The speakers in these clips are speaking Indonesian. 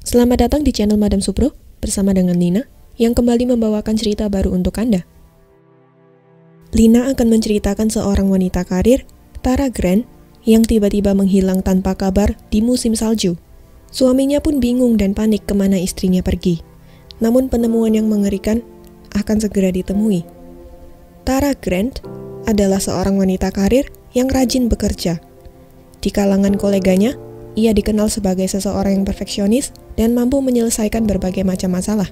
Selamat datang di channel Madam Supro bersama dengan Lina yang kembali membawakan cerita baru untuk Anda. Lina akan menceritakan seorang wanita karir, Tara Grant, yang tiba-tiba menghilang tanpa kabar di musim salju. Suaminya pun bingung dan panik kemana istrinya pergi. Namun penemuan yang mengerikan akan segera ditemui. Tara Grant adalah seorang wanita karir yang rajin bekerja. Di kalangan koleganya, ia dikenal sebagai seseorang yang perfeksionis dan mampu menyelesaikan berbagai macam masalah.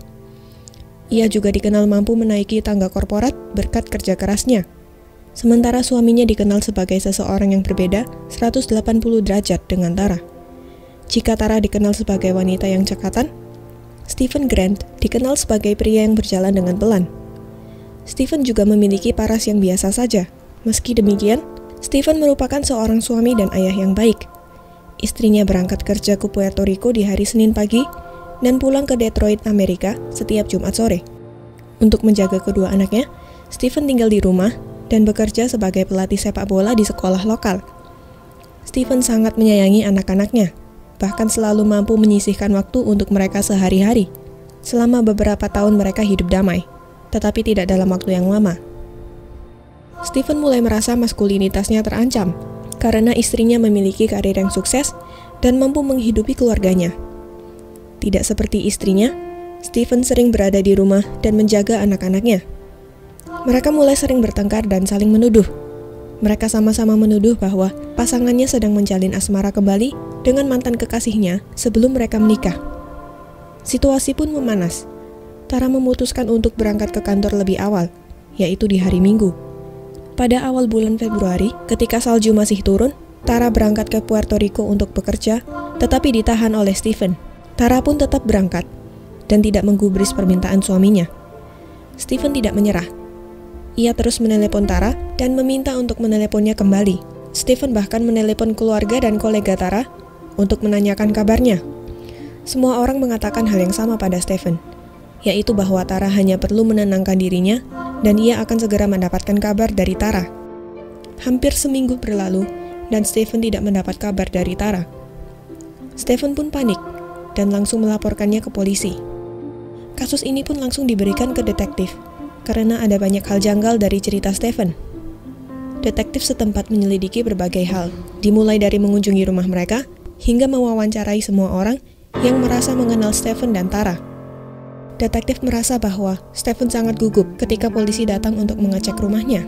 Ia juga dikenal mampu menaiki tangga korporat berkat kerja kerasnya. Sementara suaminya dikenal sebagai seseorang yang berbeda 180 derajat dengan Tara. Jika Tara dikenal sebagai wanita yang cekatan, Stephen Grant dikenal sebagai pria yang berjalan dengan pelan. Stephen juga memiliki paras yang biasa saja. Meski demikian, Stephen merupakan seorang suami dan ayah yang baik. Istrinya berangkat kerja ke Puerto Rico di hari Senin pagi dan pulang ke Detroit, Amerika setiap Jumat sore. Untuk menjaga kedua anaknya, Stephen tinggal di rumah dan bekerja sebagai pelatih sepak bola di sekolah lokal. Stephen sangat menyayangi anak-anaknya, bahkan selalu mampu menyisihkan waktu untuk mereka sehari-hari. Selama beberapa tahun mereka hidup damai, tetapi tidak dalam waktu yang lama. Stephen mulai merasa maskulinitasnya terancam, karena istrinya memiliki karir yang sukses dan mampu menghidupi keluarganya. Tidak seperti istrinya, Stephen sering berada di rumah dan menjaga anak-anaknya. Mereka mulai sering bertengkar dan saling menuduh. Mereka sama-sama menuduh bahwa pasangannya sedang menjalin asmara kembali dengan mantan kekasihnya sebelum mereka menikah. Situasi pun memanas. Tara memutuskan untuk berangkat ke kantor lebih awal, yaitu di hari Minggu. Pada awal bulan Februari, ketika salju masih turun, Tara berangkat ke Puerto Rico untuk bekerja, tetapi ditahan oleh Stephen. Tara pun tetap berangkat, dan tidak menggubris permintaan suaminya. Stephen tidak menyerah. Ia terus menelepon Tara, dan meminta untuk meneleponnya kembali. Stephen bahkan menelepon keluarga dan kolega Tara, untuk menanyakan kabarnya. Semua orang mengatakan hal yang sama pada Stephen, yaitu bahwa Tara hanya perlu menenangkan dirinya, dan ia akan segera mendapatkan kabar dari Tara. Hampir seminggu berlalu, dan Stephen tidak mendapat kabar dari Tara. Stephen pun panik, dan langsung melaporkannya ke polisi. Kasus ini pun langsung diberikan ke detektif, karena ada banyak hal janggal dari cerita Stephen. Detektif setempat menyelidiki berbagai hal, dimulai dari mengunjungi rumah mereka, hingga mewawancarai semua orang yang merasa mengenal Stephen dan Tara. Detektif merasa bahwa Stephen sangat gugup ketika polisi datang untuk mengecek rumahnya.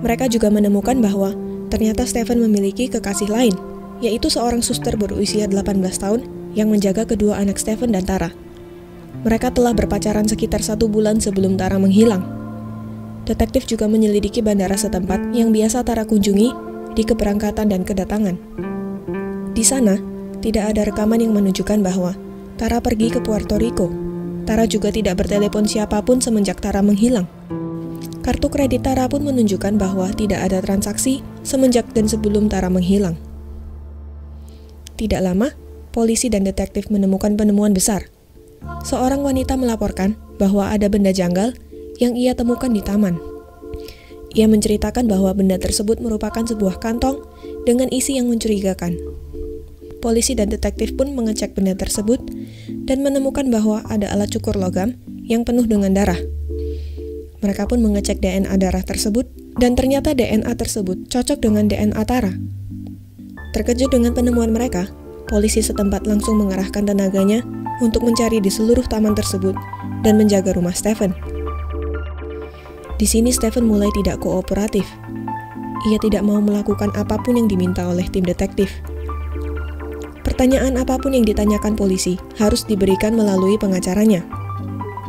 Mereka juga menemukan bahwa ternyata Stephen memiliki kekasih lain, yaitu seorang suster berusia 18 tahun yang menjaga kedua anak Stephen dan Tara. Mereka telah berpacaran sekitar 1 bulan sebelum Tara menghilang. Detektif juga menyelidiki bandara setempat yang biasa Tara kunjungi di keberangkatan dan kedatangan. Di sana, tidak ada rekaman yang menunjukkan bahwa Tara pergi ke Puerto Rico. Tara juga tidak bertelepon siapapun semenjak Tara menghilang. Kartu kredit Tara pun menunjukkan bahwa tidak ada transaksi semenjak dan sebelum Tara menghilang. Tidak lama, polisi dan detektif menemukan penemuan besar. Seorang wanita melaporkan bahwa ada benda janggal yang ia temukan di taman. Ia menceritakan bahwa benda tersebut merupakan sebuah kantong dengan isi yang mencurigakan. Polisi dan detektif pun mengecek benda tersebut dan menemukan bahwa ada alat cukur logam yang penuh dengan darah. Mereka pun mengecek DNA darah tersebut dan ternyata DNA tersebut cocok dengan DNA Tara. Terkejut dengan penemuan mereka, polisi setempat langsung mengerahkan tenaganya untuk mencari di seluruh taman tersebut dan menjaga rumah Stephen. Di sini Stephen mulai tidak kooperatif. Ia tidak mau melakukan apapun yang diminta oleh tim detektif. Pertanyaan apapun yang ditanyakan polisi harus diberikan melalui pengacaranya.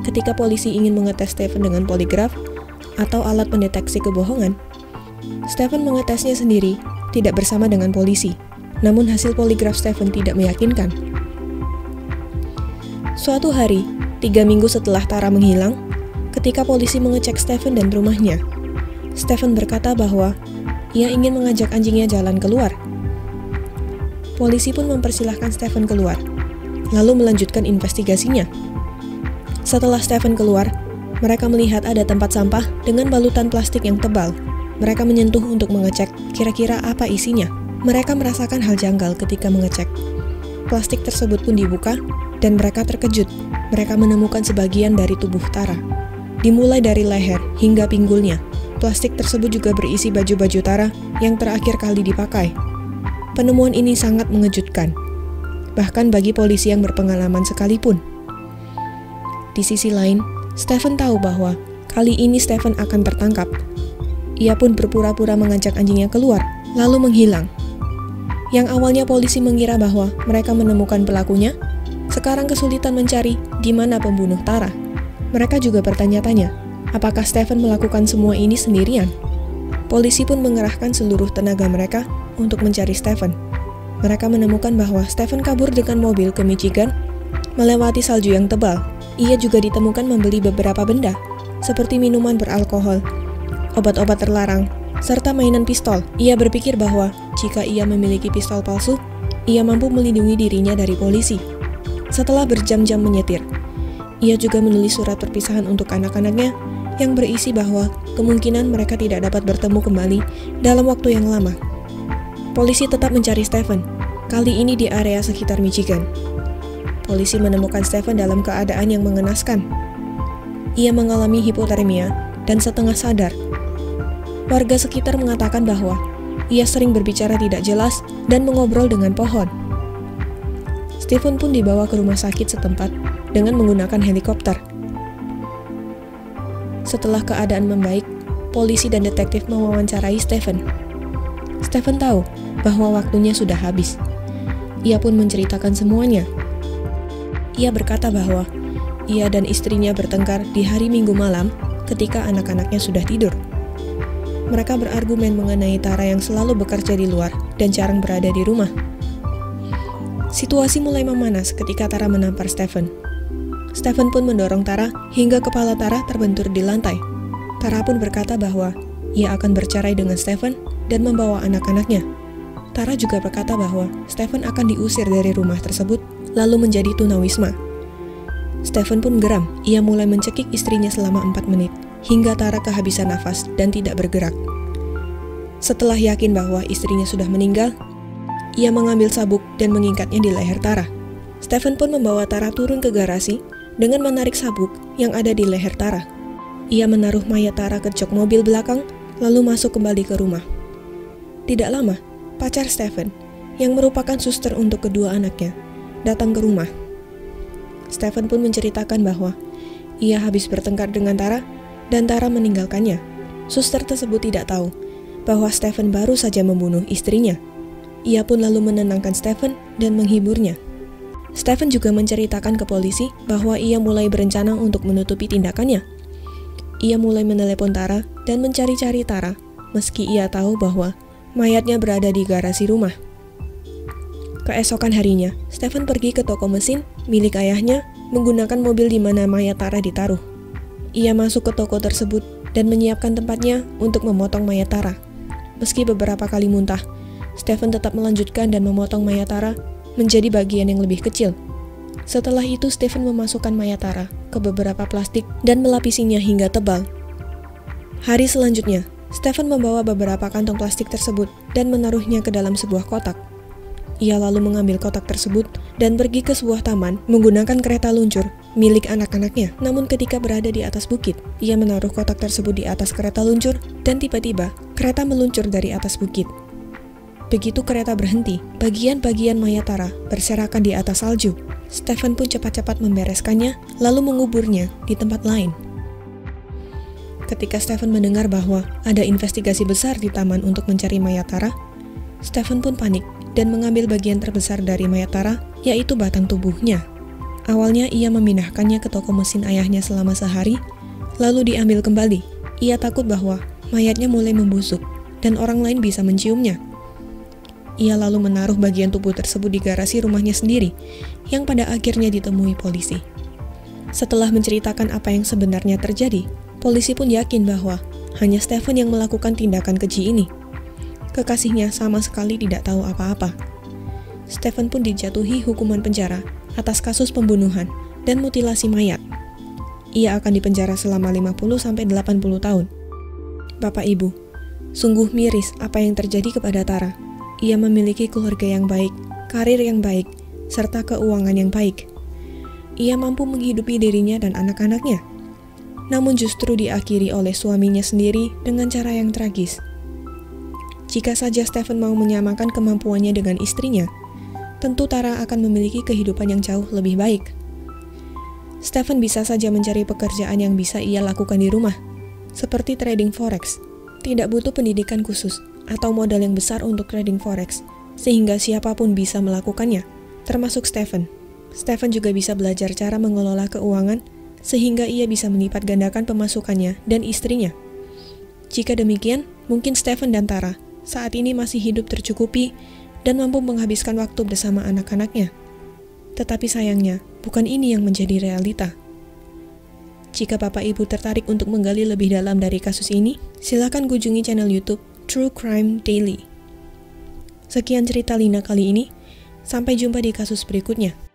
Ketika polisi ingin mengetes Stephen dengan poligraf atau alat pendeteksi kebohongan, Stephen mengetesnya sendiri, tidak bersama dengan polisi. Namun hasil poligraf Stephen tidak meyakinkan. Suatu hari, 3 minggu setelah Tara menghilang, ketika polisi mengecek Stephen dan rumahnya, Stephen berkata bahwa ia ingin mengajak anjingnya jalan keluar. Polisi pun mempersilahkan Stephen keluar, lalu melanjutkan investigasinya. Setelah Stephen keluar, mereka melihat ada tempat sampah dengan balutan plastik yang tebal. Mereka menyentuh untuk mengecek kira-kira apa isinya. Mereka merasakan hal janggal ketika mengecek. Plastik tersebut pun dibuka, dan mereka terkejut. Mereka menemukan sebagian dari tubuh Tara. Dimulai dari leher hingga pinggulnya, plastik tersebut juga berisi baju-baju Tara yang terakhir kali dipakai. Penemuan ini sangat mengejutkan, bahkan bagi polisi yang berpengalaman sekalipun. Di sisi lain, Stephen tahu bahwa kali ini Stephen akan tertangkap. Ia pun berpura-pura mengajak anjingnya keluar, lalu menghilang. Yang awalnya polisi mengira bahwa mereka menemukan pelakunya, sekarang kesulitan mencari di mana pembunuh Tara. Mereka juga bertanya-tanya, apakah Stephen melakukan semua ini sendirian? Polisi pun mengerahkan seluruh tenaga mereka untuk mencari Stephen. Mereka menemukan bahwa Stephen kabur dengan mobil ke Michigan, melewati salju yang tebal. Ia juga ditemukan membeli beberapa benda, seperti minuman beralkohol, obat-obat terlarang, serta mainan pistol. Ia berpikir bahwa jika ia memiliki pistol palsu, ia mampu melindungi dirinya dari polisi. Setelah berjam-jam menyetir, ia juga menulis surat perpisahan untuk anak-anaknya yang berisi bahwa kemungkinan mereka tidak dapat bertemu kembali dalam waktu yang lama. Polisi tetap mencari Stephen, kali ini di area sekitar Michigan. Polisi menemukan Stephen dalam keadaan yang mengenaskan. Ia mengalami hipotermia dan setengah sadar. Warga sekitar mengatakan bahwa ia sering berbicara tidak jelas dan mengobrol dengan pohon. Stephen pun dibawa ke rumah sakit setempat dengan menggunakan helikopter. Setelah keadaan membaik, polisi dan detektif mewawancarai Stephen. Stephen tahu bahwa waktunya sudah habis. Ia pun menceritakan semuanya. Ia berkata bahwa ia dan istrinya bertengkar di hari Minggu malam ketika anak-anaknya sudah tidur. Mereka berargumen mengenai Tara yang selalu bekerja di luar dan jarang berada di rumah. Situasi mulai memanas ketika Tara menampar Stephen. Stephen pun mendorong Tara hingga kepala Tara terbentur di lantai. Tara pun berkata bahwa ia akan bercerai dengan Stephen dan membawa anak-anaknya. Tara juga berkata bahwa Stephen akan diusir dari rumah tersebut lalu menjadi tunawisma. Stephen pun geram. Ia mulai mencekik istrinya selama 4 menit. Hingga Tara kehabisan nafas dan tidak bergerak. Setelah yakin bahwa istrinya sudah meninggal, ia mengambil sabuk dan mengikatnya di leher Tara. Stephen pun membawa Tara turun ke garasi dengan menarik sabuk yang ada di leher Tara. Ia menaruh mayat Tara ke jok mobil belakang, lalu masuk kembali ke rumah. Tidak lama, pacar Stephen, yang merupakan suster untuk kedua anaknya, datang ke rumah. Stephen pun menceritakan bahwa ia habis bertengkar dengan Tara, dan Tara meninggalkannya. Suster tersebut tidak tahu bahwa Stephen baru saja membunuh istrinya. Ia pun lalu menenangkan Stephen dan menghiburnya. Stephen juga menceritakan ke polisi bahwa ia mulai berencana untuk menutupi tindakannya. Ia mulai menelepon Tara dan mencari-cari Tara, meski ia tahu bahwa mayatnya berada di garasi rumah. Keesokan harinya, Stephen pergi ke toko mesin milik ayahnya menggunakan mobil di mana mayat Tara ditaruh. Ia masuk ke toko tersebut dan menyiapkan tempatnya untuk memotong mayat Tara. Meski beberapa kali muntah, Stephen tetap melanjutkan dan memotong mayat Tara menjadi bagian yang lebih kecil. Setelah itu, Stephen memasukkan mayat Tara ke beberapa plastik dan melapisinya hingga tebal. Hari selanjutnya, Stephen membawa beberapa kantong plastik tersebut dan menaruhnya ke dalam sebuah kotak. Ia lalu mengambil kotak tersebut dan pergi ke sebuah taman menggunakan kereta luncur milik anak-anaknya. Namun ketika berada di atas bukit, ia menaruh kotak tersebut di atas kereta luncur dan tiba-tiba kereta meluncur dari atas bukit. Begitu kereta berhenti, bagian-bagian mayat Tara berserakan di atas salju. Stephen pun cepat-cepat membereskannya lalu menguburnya di tempat lain. Ketika Stephen mendengar bahwa ada investigasi besar di taman untuk mencari mayat Tara, Stephen pun panik dan mengambil bagian terbesar dari mayat Tara, yaitu batang tubuhnya. Awalnya ia memindahkannya ke toko mesin ayahnya selama sehari, lalu diambil kembali. Ia takut bahwa mayatnya mulai membusuk dan orang lain bisa menciumnya. Ia lalu menaruh bagian tubuh tersebut di garasi rumahnya sendiri, yang pada akhirnya ditemui polisi. Setelah menceritakan apa yang sebenarnya terjadi, polisi pun yakin bahwa hanya Stephen yang melakukan tindakan keji ini. Kekasihnya sama sekali tidak tahu apa-apa. Stephen pun dijatuhi hukuman penjara atas kasus pembunuhan dan mutilasi mayat. Ia akan dipenjara selama 50-80 tahun. Bapak Ibu, Sungguh miris apa yang terjadi kepada Tara. Ia memiliki keluarga yang baik, karir yang baik, serta keuangan yang baik. Ia mampu menghidupi dirinya dan anak-anaknya. Namun justru diakhiri oleh suaminya sendiri dengan cara yang tragis. Jika saja Stephen mau menyamakan kemampuannya dengan istrinya, tentu Tara akan memiliki kehidupan yang jauh lebih baik. Stephen bisa saja mencari pekerjaan yang bisa ia lakukan di rumah, seperti trading forex. Tidak butuh pendidikan khusus atau modal yang besar untuk trading forex, sehingga siapapun bisa melakukannya, termasuk Stephen. Stephen juga bisa belajar cara mengelola keuangan, sehingga ia bisa melipat gandakan pemasukannya dan istrinya. Jika demikian, mungkin Stephen dan Tara saat ini masih hidup tercukupi dan mampu menghabiskan waktu bersama anak-anaknya. Tetapi sayangnya, bukan ini yang menjadi realita. Jika Bapak Ibu tertarik untuk menggali lebih dalam dari kasus ini, silakan kunjungi channel YouTube True Crime Daily. Sekian cerita Lina kali ini, sampai jumpa di kasus berikutnya.